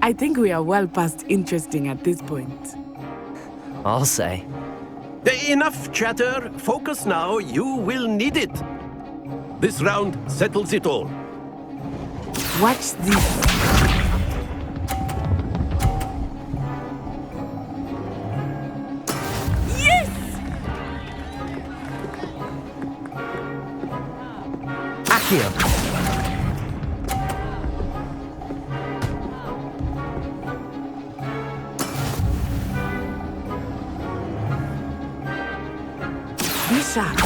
I think we are well past interesting at this point. I'll say. Enough chatter. Focus now. You will need it. This round settles it all. Watch this. Yes! Accio! Be sharp.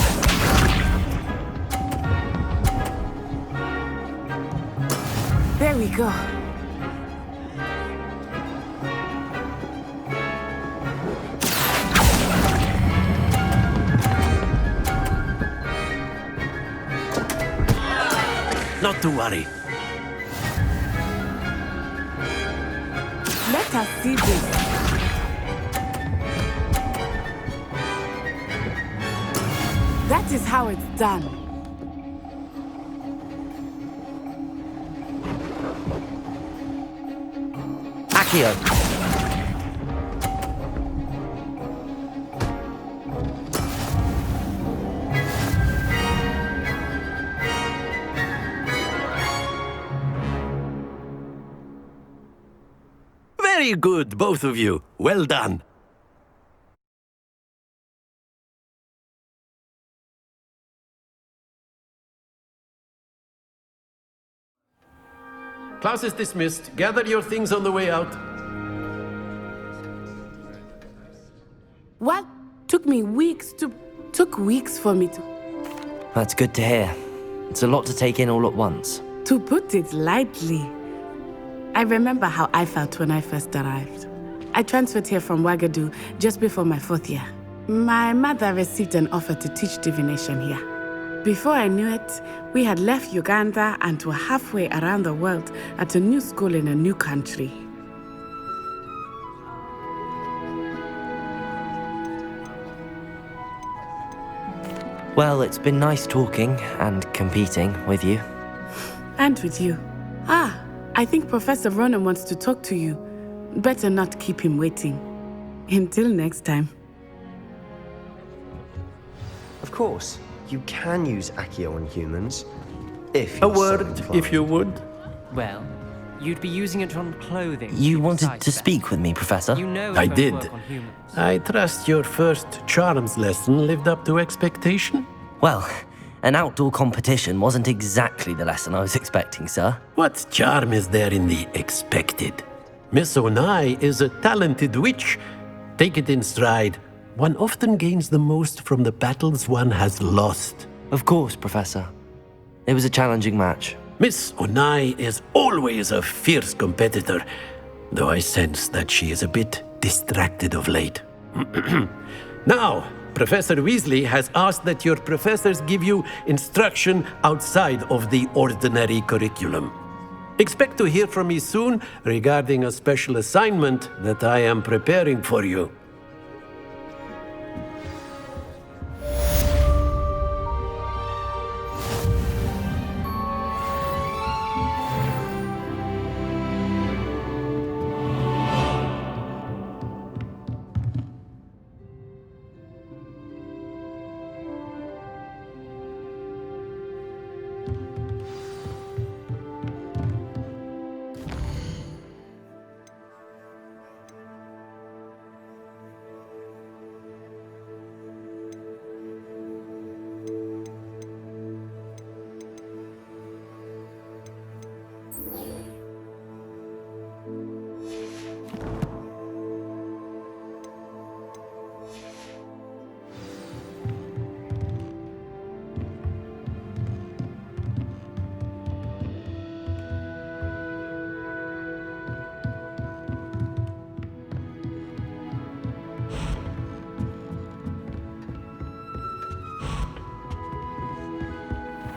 There we go. Not to worry. Let us see this. That is how it's done. Accio! Very good, both of you. Well done. Class is dismissed. Gather your things on the way out. What? Took weeks for me to... That's good to hear. It's a lot to take in all at once. To put it lightly. I remember how I felt when I first arrived. I transferred here from Ouagadougou just before my 4th year. My mother received an offer to teach divination here. Before I knew it, we had left Uganda and were halfway around the world at a new school in a new country. Well, it's been nice talking and competing with you. And with you. I think Professor Ronan wants to talk to you. Better not keep him waiting. Until next time. Of course, you can use Accio on humans. If A you're so word, inclined. if you would. Well, you'd be using it on clothing. You wanted besides to that. speak with me, Professor? You know I it won't did. work on humans. I trust your first charms lesson lived up to expectation. Well, an outdoor competition wasn't exactly the lesson I was expecting, sir. What charm is there in the expected? Miss Onai is a talented witch. Take it in stride. One often gains the most from the battles one has lost. Of course, Professor. It was a challenging match. Miss Onai is always a fierce competitor, though I sense that she is a bit distracted of late. Now, Professor Weasley has asked that your professors give you instruction outside of the ordinary curriculum. Expect to hear from me soon regarding a special assignment that I am preparing for you.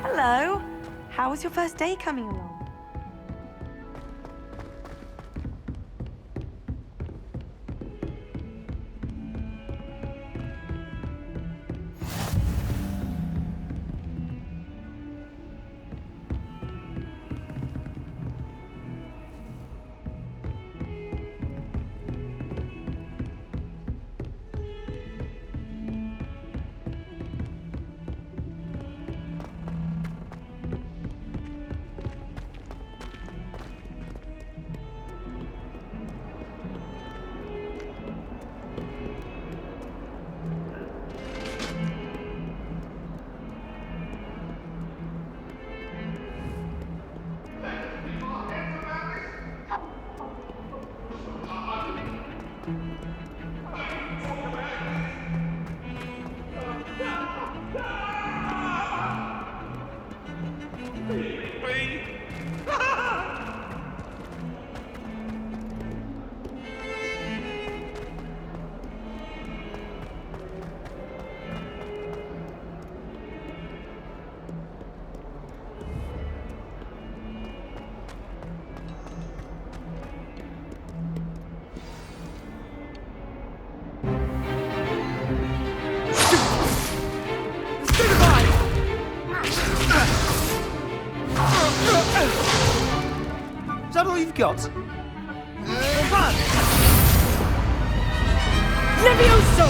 Hello. How was your first day coming along? got? Levioso!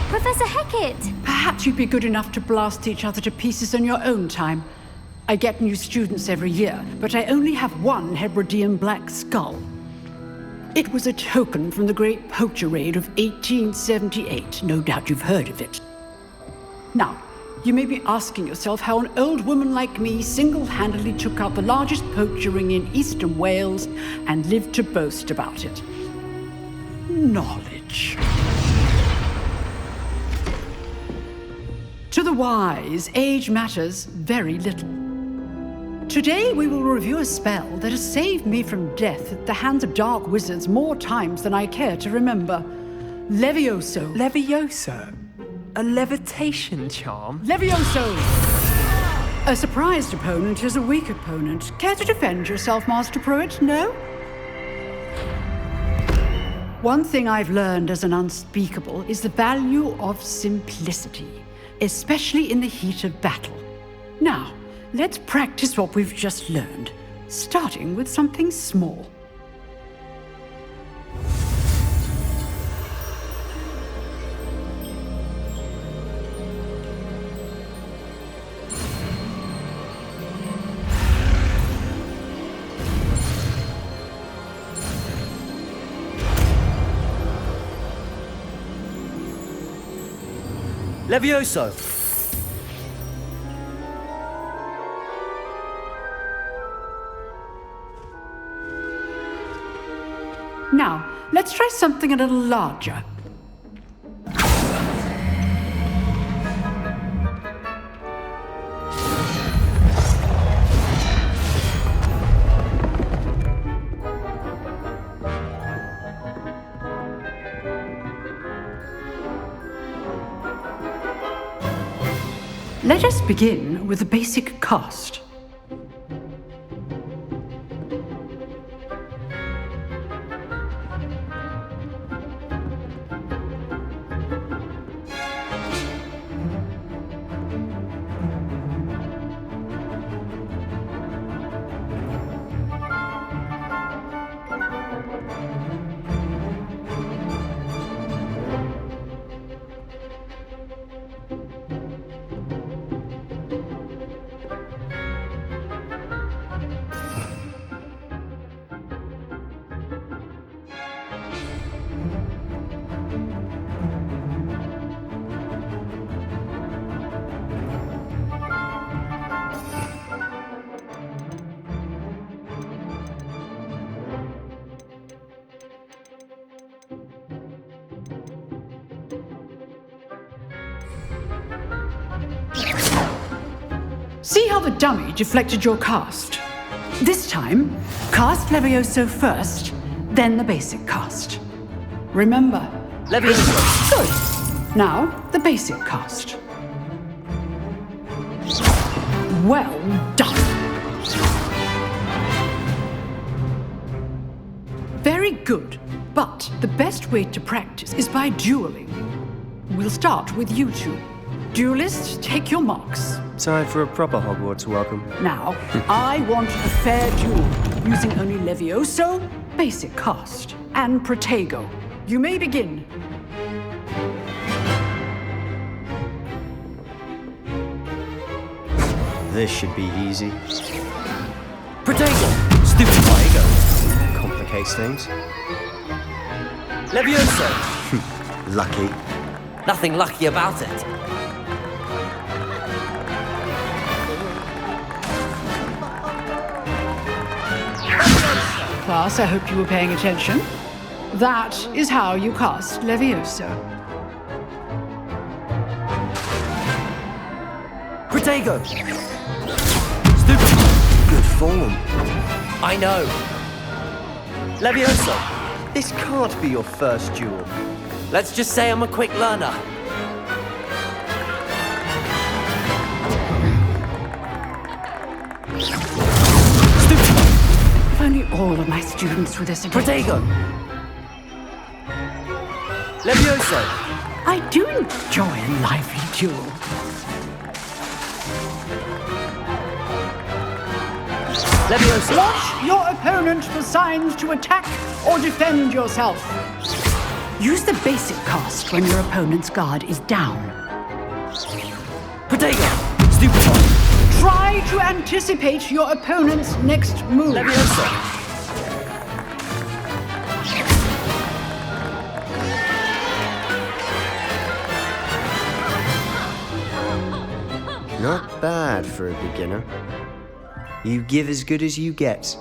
Professor Hecat! Perhaps you'd be good enough to blast each other to pieces on your own time. I get new students every year, but I only have one Hebridean black skull. It was a token from the Great Poacher Raid of 1878. No doubt you've heard of it. Now, you may be asking yourself how an old woman like me single-handedly took out the largest poacher ring in eastern Wales and lived to boast about it. Knowledge. To the wise, age matters very little. Today we will review a spell that has saved me from death at the hands of dark wizards more times than I care to remember. Levioso. Levioso? A levitation charm? Levioso! A surprised opponent is a weak opponent. Care to defend yourself, Master Pruitt? No? One thing I've learned as an unspeakable is the value of simplicity, especially in the heat of battle. Now, let's practice what we've just learned, starting with something small. Levioso! Now, let's try something a little larger. Let us begin with the basic cast. See how the dummy deflected your cast? This time, cast Levioso first, then the basic cast. Remember. Levioso! Good. Now, the basic cast. Well done. Very good. But the best way to practice is by dueling. We'll start with you two. Duelists, take your marks. Time for a proper Hogwarts welcome. Now, I want a fair duel, using only Levioso, basic cast, and Protego. You may begin. This should be easy. Protego! Stupid Protego! Complicates things. Levioso! Lucky. Nothing lucky about it. Class, I hope you were paying attention. That is how you cast Levioso. Protego! Stupid. Good form. I know. Levioso! This can't be your first duel. Let's just say I'm a quick learner. If only all of my students were this again. Protego! Levioso! I do enjoy a lively duel. Leviosa! Watch your opponent for signs to attack or defend yourself. Use the basic cast when your opponent's guard is down. Protego! Stupefy! Try to anticipate your opponent's next move. Leviosa! Not bad for a beginner. You give as good as you get.